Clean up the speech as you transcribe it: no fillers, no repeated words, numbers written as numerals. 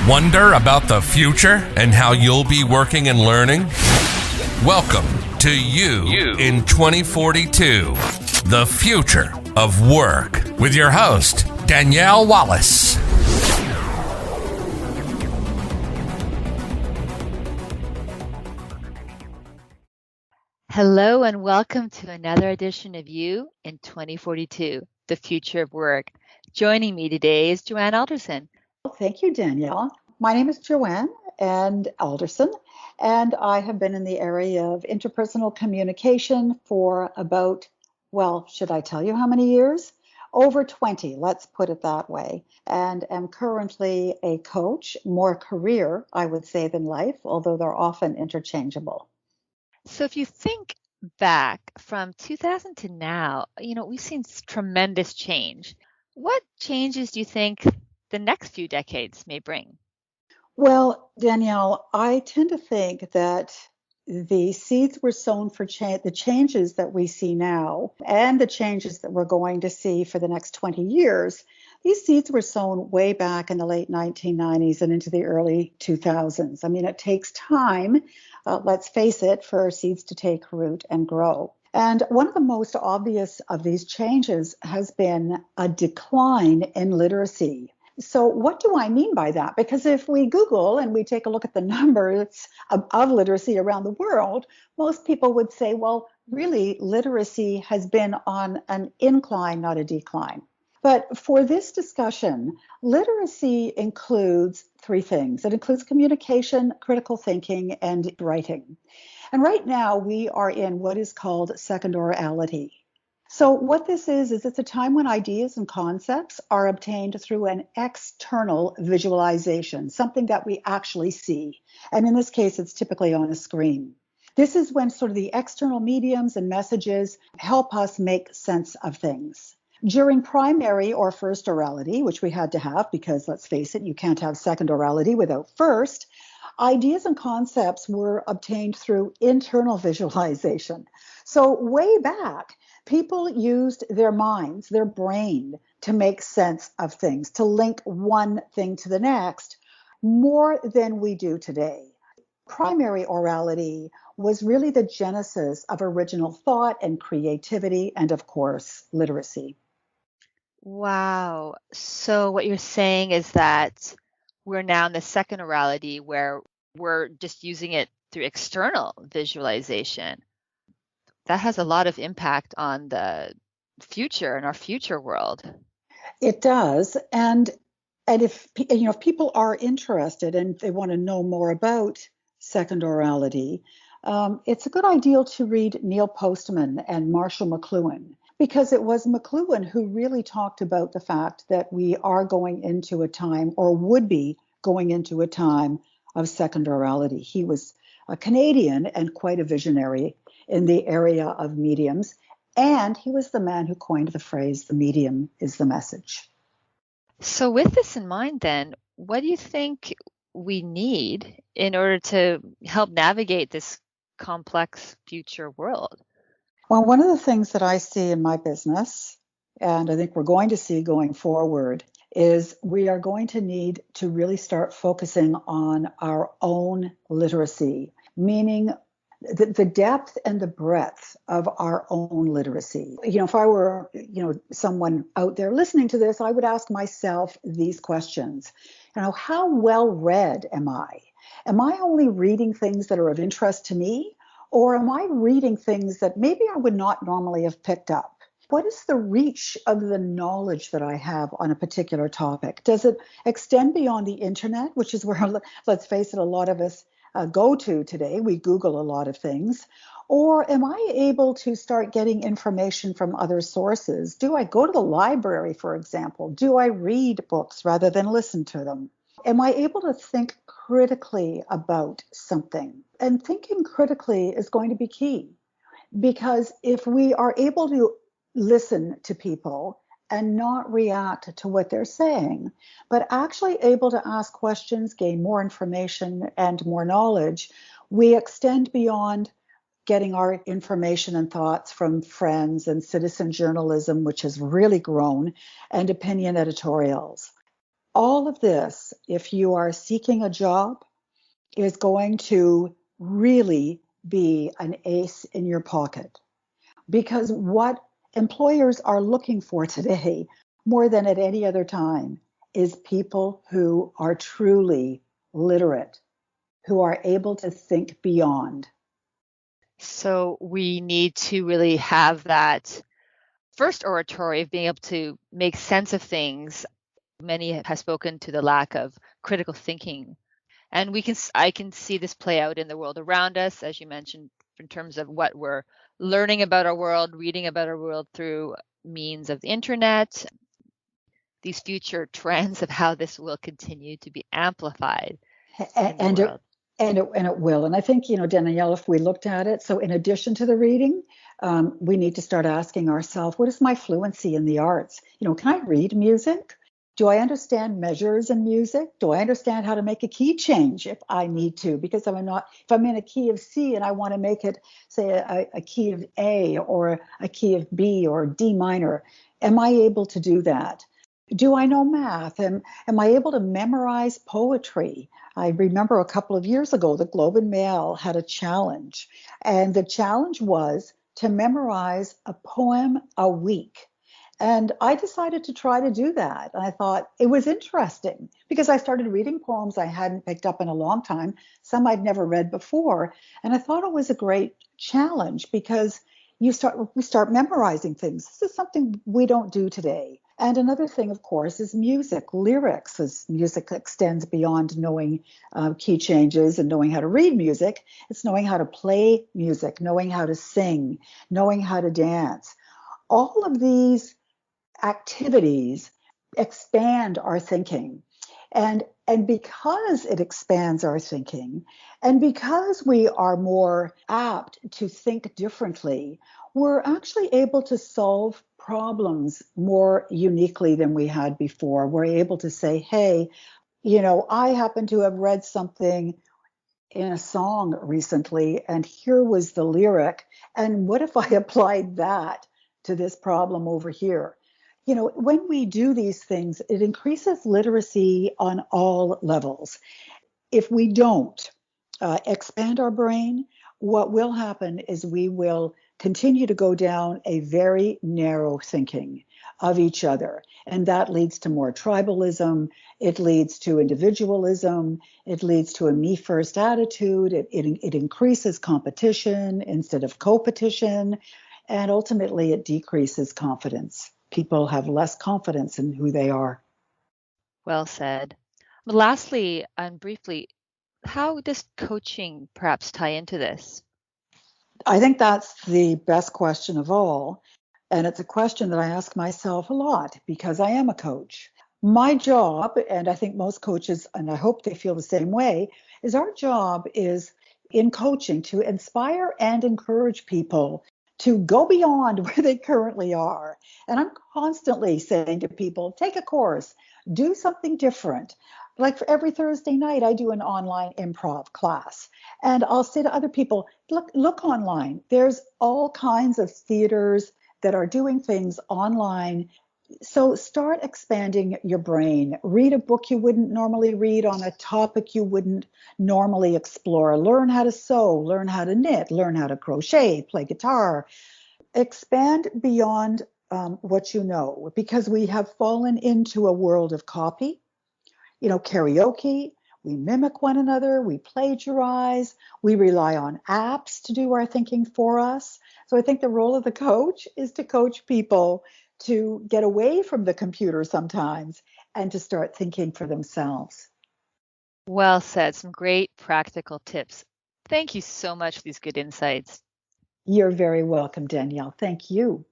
Wonder about the future and how you'll be working and learning? Welcome to You in 2042, the future of work, with your host, Danielle Wallace. Hello and welcome to another edition of You in 2042, the future of work. Joining me today is Joanne Alderson. Thank you, Danielle. My name is Joanne Alderson, and I have been in the area of interpersonal communication for about, should I tell you how many years? Over 20, let's put it that way, and am currently a coach, more career, I would say, than life, although they're often interchangeable. So if you think back from 2000 to now, we've seen tremendous change. What changes do you think the next few decades may bring? Well, Danielle, I tend to think that the seeds were sown for the changes that we see now and the changes that we're going to see for the next 20 years. These seeds were sown way back in the late 1990s and into the early 2000s. I mean, it takes time, let's face it, for seeds to take root and grow. And one of the most obvious of these changes has been a decline in literacy. So what do I mean by that? Because if we Google and we take a look at the numbers of literacy around the world, most people would say, well, really, literacy has been on an incline, not a decline. But for this discussion, literacy includes three things. It includes communication, critical thinking, and writing. And right now we are in what is called second orality. So what this is it's a time when ideas and concepts are obtained through an external visualization, something that we actually see. And in this case, it's typically on a screen. This is when sort of the external mediums and messages help us make sense of things. During primary or first orality, which we had to have because, let's face it, you can't have second orality without first, ideas and concepts were obtained through internal visualization. So way back, people used their minds, their brain, to make sense of things, to link one thing to the next, more than we do today. Primary orality was really the genesis of original thought and creativity, and of course, literacy. Wow. So what you're saying is that we're now in the second orality where we're just using it through external visualization. That has a lot of impact on the future and our future world. It does. And if people are interested and they want to know more about second orality, it's a good idea to read Neil Postman and Marshall McLuhan, because it was McLuhan who really talked about the fact that we are going into a time, or would be going into a time, of second orality. He was a Canadian and quite a visionary in the area of mediums, and he was the man who coined the phrase, the medium is the message. So with this in mind then, what do you think we need in order to help navigate this complex future world? Well, one of the things that I see in my business, and I think we're going to see going forward, is we are going to need to really start focusing on our own literacy, meaning the depth and the breadth of our own literacy. If I were, someone out there listening to this, I would ask myself these questions. How well read am I? Am I only reading things that are of interest to me? Or am I reading things that maybe I would not normally have picked up? What is the reach of the knowledge that I have on a particular topic? Does it extend beyond the internet, which is where, let's face it, a lot of us go to today? We Google a lot of things. Or am I able to start getting information from other sources? Do I go to the library, for example? Do I read books rather than listen to them? Am I able to think critically about something? And thinking critically is going to be key, because if we are able to listen to people and not react to what they're saying, but actually able to ask questions, gain more information and more knowledge, we extend beyond getting our information and thoughts from friends and citizen journalism, which has really grown, and opinion editorials. All of this, if you are seeking a job, is going to really be an ace in your pocket. Because what employers are looking for today, more than at any other time, is people who are truly literate, who are able to think beyond. So we need to really have that first oratory of being able to make sense of things. Many have spoken to the lack of critical thinking. And I can see this play out in the world around us, as you mentioned, in terms of what we're learning about our world, reading about our world through means of the internet, these future trends of how this will continue to be amplified in the And world. it will. And I think, Danielle, if we looked at it, so in addition to the reading, we need to start asking ourselves, what is my fluency in the arts? Can I read music? Do I understand measures in music? Do I understand how to make a key change if I need to? Because if I'm in a key of C and I want to make it, say, a key of A or a key of B or D minor, am I able to do that? Do I know math? Am I able to memorize poetry? I remember a couple of years ago, the Globe and Mail had a challenge, and the challenge was to memorize a poem a week. And I decided to try to do that. And I thought it was interesting because I started reading poems I hadn't picked up in a long time, some I'd never read before. And I thought it was a great challenge because we start memorizing things. This is something we don't do today. And another thing, of course, is music, lyrics, as music extends beyond knowing key changes and knowing how to read music. It's knowing how to play music, knowing how to sing, knowing how to dance. All of these activities expand our thinking. And because it expands our thinking, and because we are more apt to think differently, we're actually able to solve problems more uniquely than we had before. We're able to say, hey, I happen to have read something in a song recently, and here was the lyric. And what if I applied that to this problem over here? When we do these things, it increases literacy on all levels. If we don't expand our brain, what will happen is we will continue to go down a very narrow thinking of each other. And that leads to more tribalism. It leads to individualism. It leads to a me first attitude. It increases competition instead of co-petition. And ultimately, it decreases confidence. People have less confidence in who they are. Well said. Lastly, and briefly, how does coaching perhaps tie into this? I think that's the best question of all. And it's a question that I ask myself a lot because I am a coach. My job, and I think most coaches, and I hope they feel the same way, is our job is in coaching to inspire and encourage people to go beyond where they currently are. And I'm constantly saying to people, take a course, do something different. Like for every Thursday night, I do an online improv class. And I'll say to other people, look online. There's all kinds of theaters that are doing things online. So start expanding your brain. Read a book you wouldn't normally read on a topic you wouldn't normally explore. Learn how to sew, learn how to knit, learn how to crochet, play guitar. Expand beyond what you know, because we have fallen into a world of copy, karaoke. We mimic one another, we plagiarize, we rely on apps to do our thinking for us. So I think the role of the coach is to coach people to get away from the computer sometimes and to start thinking for themselves. Well said. Some great practical tips. Thank you so much for these good insights. You're very welcome, Danielle. Thank you.